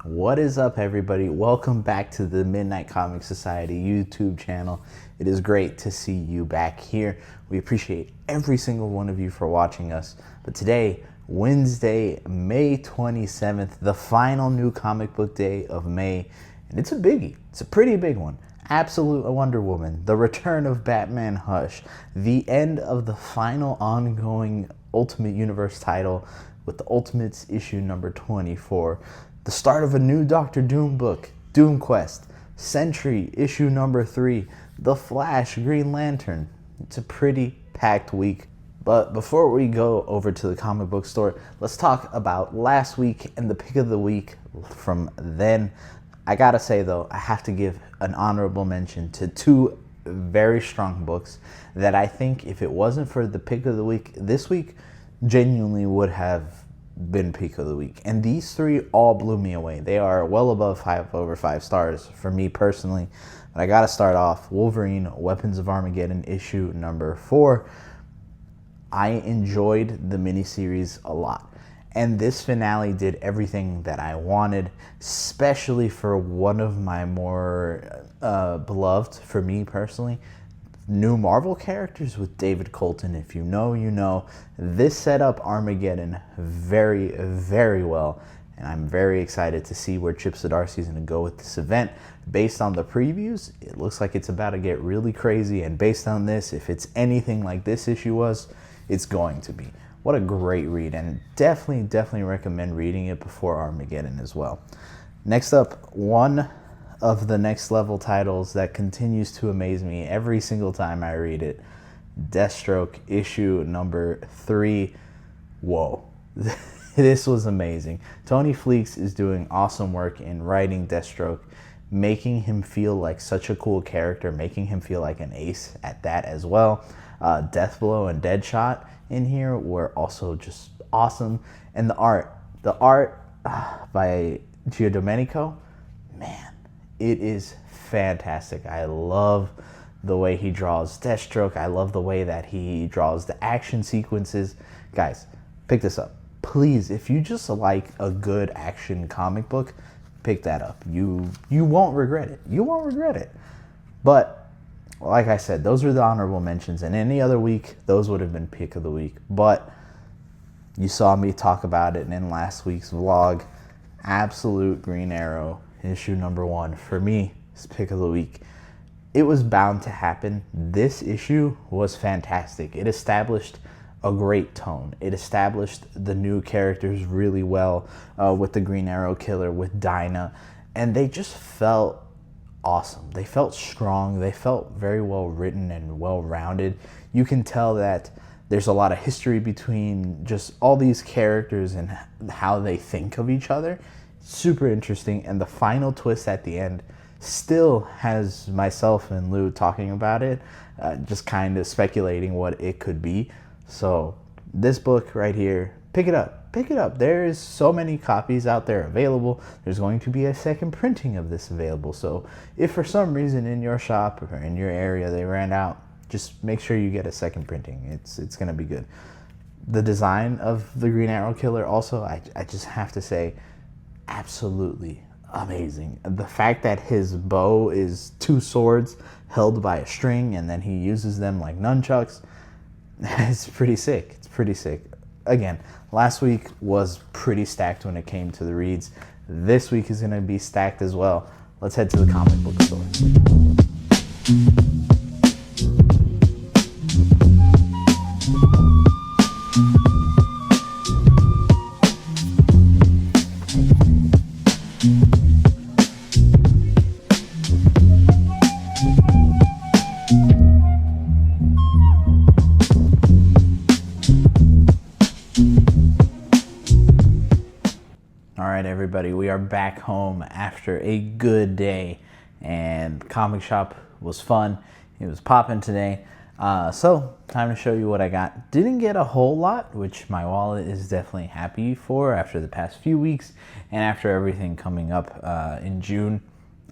What is up, everybody? Welcome back to the Midnight Comic Society YouTube channel. It is great to see you back here. We appreciate every single one of you for watching us. But today, Wednesday, May 27th, the final new comic book day of May, and it's a biggie. It's a pretty big one. Absolute Wonder Woman, the return of Batman Hush, the end of the final ongoing Ultimate Universe title with the Ultimates issue number 24. The start of a new Doctor Doom book, Doom Quest, Sentry issue number 3, The Flash, Green Lantern. It's a pretty packed week. But before we go over to the comic book store, let's talk about last week and the pick of the week from then. I gotta say though, I have to give an honorable mention to two very strong books that I think if it wasn't for the pick of the week this week, genuinely would have been pick of the week. And these three all blew me away. They are well above 5 stars for me personally. But I gotta start off Wolverine Weapons of Armageddon issue number 4. I enjoyed the miniseries a lot. And this finale did everything that I wanted, especially for one of my more beloved, for me personally, new Marvel characters with David Colton. If you know, you know. This set up Armageddon very, very well, and I'm very excited to see where Chip Zdarsky is going to go with this event. Based on the previews, it looks like it's about to get really crazy, and based on this, if it's anything like this issue was, it's going to be. What a great read, and definitely recommend reading it before Armageddon as well. Next up, one of the next level titles that continues to amaze me every single time I read it. Deathstroke issue number 3. Whoa. This was amazing. Tony Fleecs is doing awesome work in writing Deathstroke, making him feel like such a cool character, making him feel like an ace at that as well. Deathblow and Deadshot in here were also just awesome. And the art by Giandomenico, man, it is fantastic. I love the way he draws Deathstroke. I love the way that he draws the action sequences. Guys, pick this up. Please, if you just like a good action comic book, pick that up. You won't regret it. You won't regret it. But like I said, those are the honorable mentions. And any other week, those would have been pick of the week. But you saw me talk about it in last week's vlog. Absolute Green Arrow issue number 1 for me is pick of the week. It was bound to happen. This issue was fantastic. It established a great tone. It established the new characters really well, with the Green Arrow Killer, with Dinah, and they just felt awesome. They felt strong. They felt very well written and well rounded. You can tell that there's a lot of history between just all these characters and how they think of each other. Super interesting, and the final twist at the end still has myself and Lou talking about it, just kind of speculating what it could be. So this book right here, pick it up. There's so many copies out there available. There's going to be a second printing of this available, so if for some reason in your shop or in your area they ran out, just make sure you get a second printing. It's gonna be good. The design of the Green Arrow Killer also, I just have to say, absolutely amazing. The fact that his bow is 2 swords held by a string and then he uses them like nunchucks, it's pretty sick. It's pretty sick. Again, last week was pretty stacked when it came to the reads. This week is going to be stacked as well. Let's head to the comic book store. Everybody, we are back home after a good day, and comic shop was fun. It was popping today. So time to show you what I got. Didn't get a whole lot, which my wallet is definitely happy for after the past few weeks and after everything coming up in June.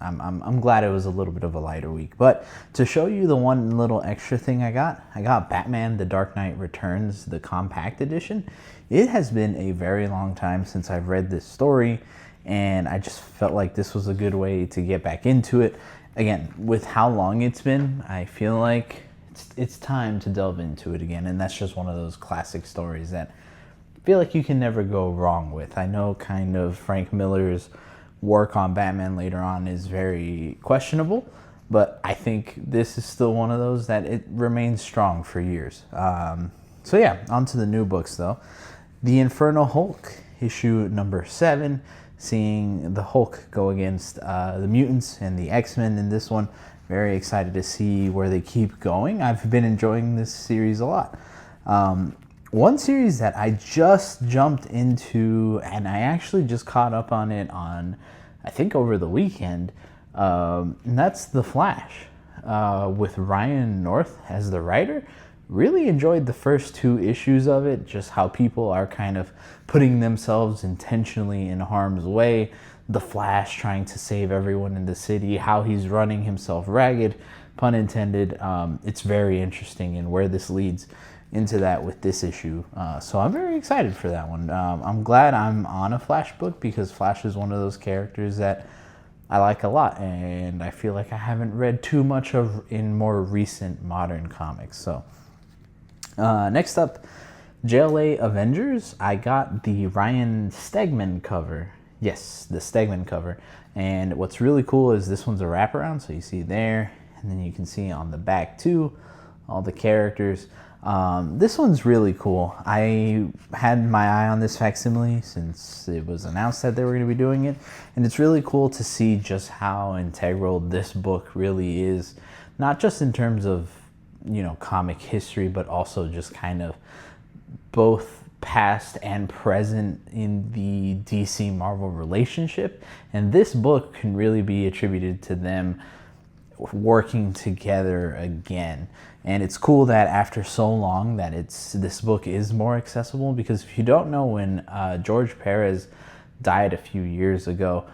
I'm glad it was a little bit of a lighter week. But to show you the one little extra thing I got Batman The Dark Knight Returns, the compact edition. It has been a very long time since I've read this story, and I just felt like this was a good way to get back into it. Again, with how long it's been, I feel like it's time to delve into it again, and that's just one of those classic stories that I feel like you can never go wrong with. I know kind of Frank Miller's work on Batman later on is very questionable, but I think this is still one of those that it remains strong for years. So yeah, on to the new books though. The Infernal Hulk, issue number 7, seeing the Hulk go against the mutants and the X-Men in this one. Very excited to see where they keep going. I've been enjoying this series a lot. One series that I just jumped into, and I actually just caught up on it on, I think over the weekend, and that's The Flash, with Ryan North as the writer. Really enjoyed the first 2 issues of it, just how people are kind of putting themselves intentionally in harm's way. The Flash trying to save everyone in the city, how he's running himself ragged, pun intended. It's very interesting and where this leads into that with this issue. So I'm very excited for that one. I'm glad I'm on a Flash book because Flash is one of those characters that I like a lot, and I feel like I haven't read too much of in more recent modern comics. So next up, JLA Avengers. I got the Ryan Stegman cover. Yes, the Stegman cover. And what's really cool is this one's a wraparound, so you see there, and then you can see on the back too, all the characters. This one's really cool. I had my eye on this facsimile since it was announced that they were going to be doing it, and it's really cool to see just how integral this book really is, not just in terms of, you know, comic history, but also just kind of both past and present in the DC Marvel relationship. And this book can really be attributed to them working together again. And it's cool that after so long that this book is more accessible, because if you don't know, when George Perez died a few years ago,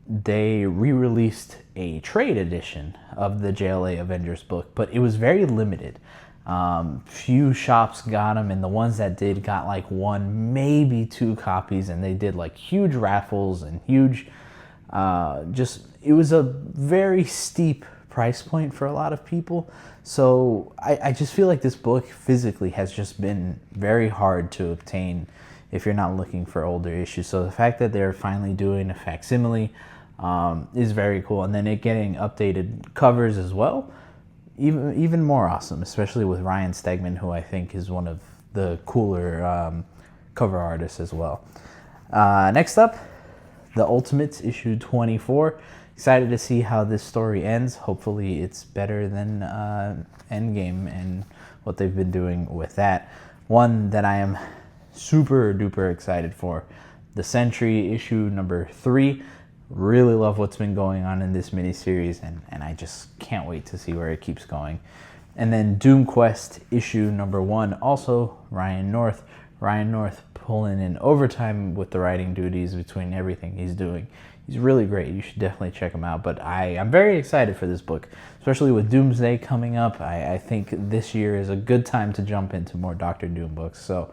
they re-released a trade edition of the JLA Avengers book, but it was very limited. Few shops got them, and the ones that did got like 1, maybe 2 copies, and they did like huge raffles and huge, it was a very steep price point for a lot of people. So I just feel like this book physically has just been very hard to obtain if you're not looking for older issues. So the fact that they're finally doing a facsimile is very cool, and then it getting updated covers as well, even more awesome, especially with Ryan Stegman, who I think is one of the cooler cover artists as well. Next up, The Ultimates, issue 24. Excited to see how this story ends. Hopefully it's better than Endgame and what they've been doing with that. One that I am super duper excited for, the Sentry, issue number 3. Really love what's been going on in this miniseries, and I just can't wait to see where it keeps going. And then Doom Quest, issue number 1, also Ryan North. Ryan North pulling in overtime with the writing duties between everything he's doing. He's really great. You should definitely check him out. But I'm very excited for this book, especially with Doomsday coming up. I think this year is a good time to jump into more Doctor Doom books. So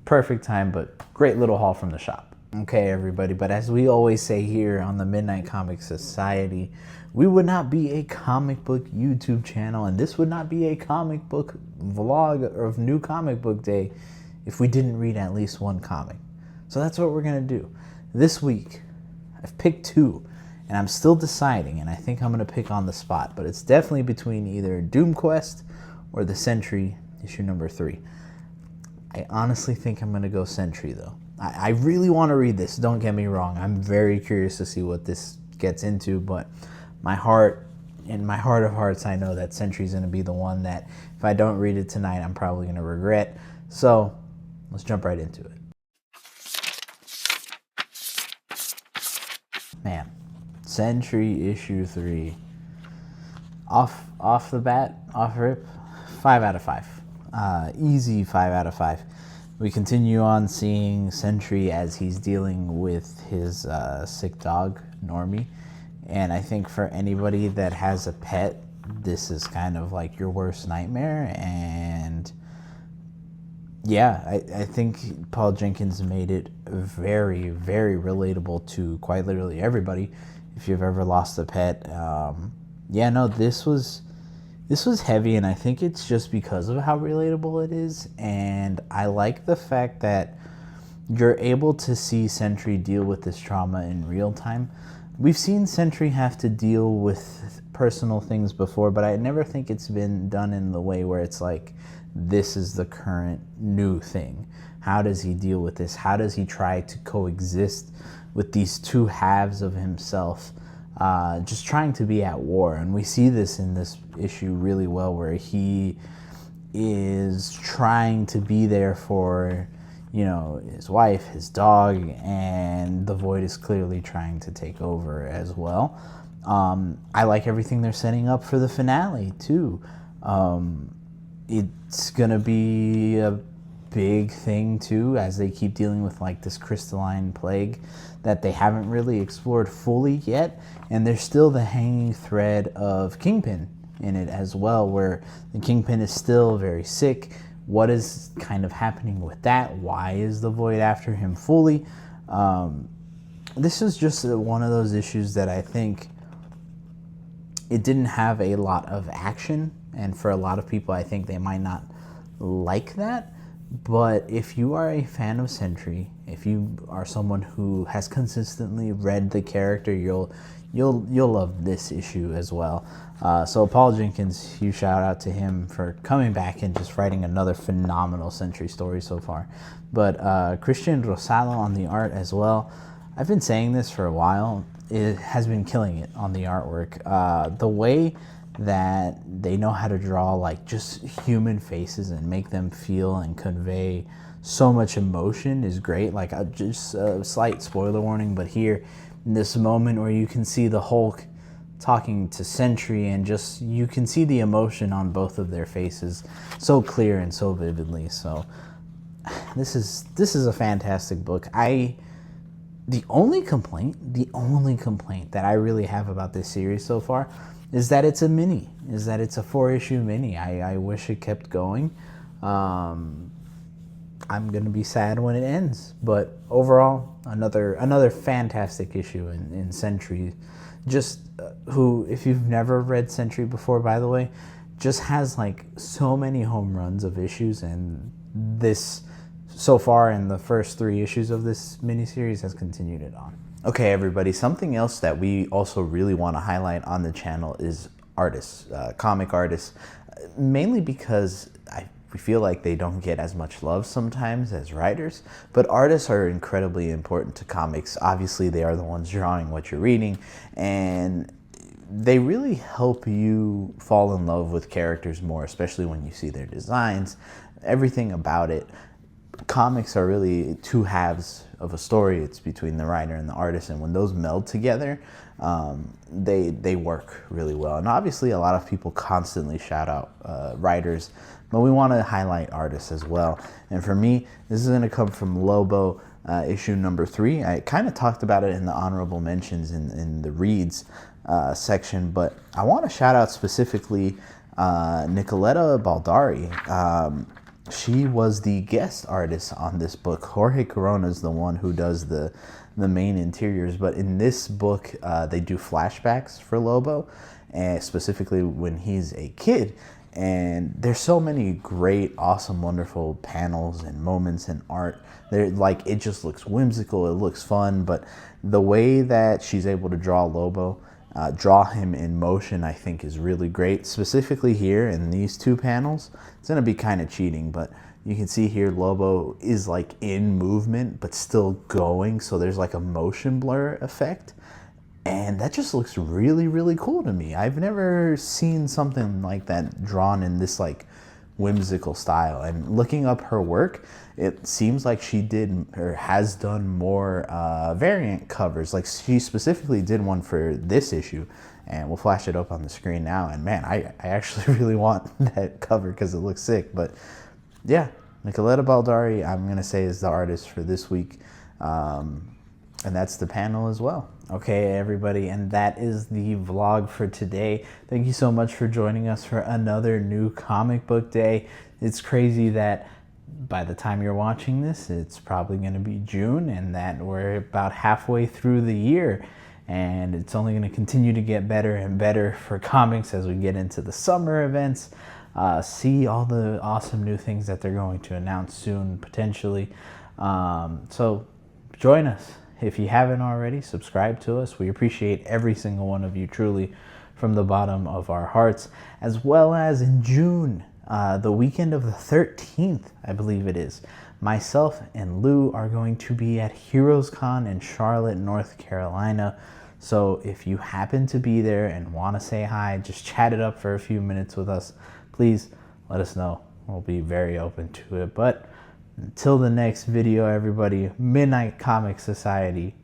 perfect time, but great little haul from the shop. Okay, everybody, but as we always say here on the Midnight Comic Society, we would not be a comic book YouTube channel, and this would not be a comic book vlog of New Comic Book Day if we didn't read at least one comic. So that's what we're going to do. This week, I've picked 2, and I'm still deciding, and I think I'm going to pick on the spot, but it's definitely between either Doom Quest or the Sentry, issue number 3. I honestly think I'm going to go Sentry, though. I really want to read this, don't get me wrong. I'm very curious to see what this gets into, but my heart, in my heart of hearts, I know that Sentry's going to be the one that if I don't read it tonight, I'm probably going to regret. So let's jump right into it. Man, Sentry issue 3. Off the bat, off rip, 5 out of 5. Easy 5 out of 5. We continue on seeing Sentry as he's dealing with his sick dog, Normie. And I think for anybody that has a pet, this is kind of like your worst nightmare. And yeah, I think Paul Jenkins made it very, very relatable to quite literally everybody. If you've ever lost a pet, yeah, no, this was heavy, and I think it's just because of how relatable it is. And I like the fact that you're able to see Sentry deal with this trauma in real time. We've seen Sentry have to deal with personal things before, but I never think it's been done in the way where it's like, this is the current new thing. How does he deal with this? How does he try to coexist with these two halves of himself, just trying to be at war? And we see this in this issue really well, where he is trying to be there for, you know, his wife, his dog, and the Void is clearly trying to take over as well. I like everything they're setting up for the finale too. It's gonna be a big thing too, as they keep dealing with like this crystalline plague that they haven't really explored fully yet, and there's still the hanging thread of Kingpin in it as well, where the Kingpin is still very sick. What is kind of happening with that? Why is the Void after him fully? This is just one of those issues that I think it didn't have a lot of action, and for a lot of people I think they might not like that. But if you are a fan of Sentry, if you are someone who has consistently read the character, you'll love this issue as well. So Paul Jenkins, huge shout out to him for coming back and just writing another phenomenal Sentry story so far. But Christian Rosado on the art as well. I've been saying this for a while. It has been killing it on the artwork. The way that they know how to draw like just human faces and make them feel and convey so much emotion is great. Like just a slight spoiler warning, but here in this moment where you can see the Hulk talking to Sentry, and just you can see the emotion on both of their faces so clear and so vividly. So this is a fantastic book. The only complaint that I really have about this series so far is that it's a mini, is that it's a 4-issue mini. I wish it kept going. I'm gonna be sad when it ends, but overall, another fantastic issue in Sentry. Just who, if you've never read Sentry before, by the way, just has like so many home runs of issues, and this so far in the first 3 issues of this miniseries has continued it on. Okay, everybody, something else that we also really want to highlight on the channel is artists, comic artists, mainly because we feel like they don't get as much love sometimes as writers, but artists are incredibly important to comics. Obviously, they are the ones drawing what you're reading, and they really help you fall in love with characters more, especially when you see their designs, everything about it. Comics are really 2 halves of a story. It's between the writer and the artist, and when those meld together, they work really well. And obviously a lot of people constantly shout out writers, but we want to highlight artists as well. And for me, this is going to come from Lobo, issue number 3. I kind of talked about it in the honorable mentions in the reads section, but I want to shout out specifically Nicoletta Baldari. She was the guest artist on this book. Jorge Corona is the one who does the main interiors, but in this book they do flashbacks for Lobo, and specifically when he's a kid. And there's so many great, awesome, wonderful panels and moments and art. They're like, it just looks whimsical, it looks fun, but the way that she's able to draw Lobo, draw him in motion, I think is really great. Specifically here in these 2 panels, it's gonna be kind of cheating, but you can see here Lobo is like in movement but still going, so there's like a motion blur effect, and that just looks really, really cool to me. I've never seen something like that drawn in this like whimsical style. And looking up her work, it seems like she did or has done more variant covers. Like she specifically did one for this issue, and we'll flash it up on the screen now. And man, I actually really want that cover because it looks sick. But yeah, Nicoletta Baldari, I'm gonna say, is the artist for this week, and that's the panel as well. Okay, everybody, and that is the vlog for today. Thank you so much for joining us for another new comic book day. It's crazy that by the time you're watching this, it's probably going to be June, and that we're about halfway through the year. And it's only going to continue to get better and better for comics as we get into the summer events. See all the awesome new things that they're going to announce soon, potentially. So join us. If you haven't already, subscribe to us. We appreciate every single one of you, truly, from the bottom of our hearts. As well as in June, the weekend of the 13th, I believe it is, myself and Lou are going to be at Heroes Con in Charlotte, North Carolina. So if you happen to be there and want to say hi, just chat it up for a few minutes with us, please let us know. We'll be very open to it. But until the next video, everybody, Midnight Comic Society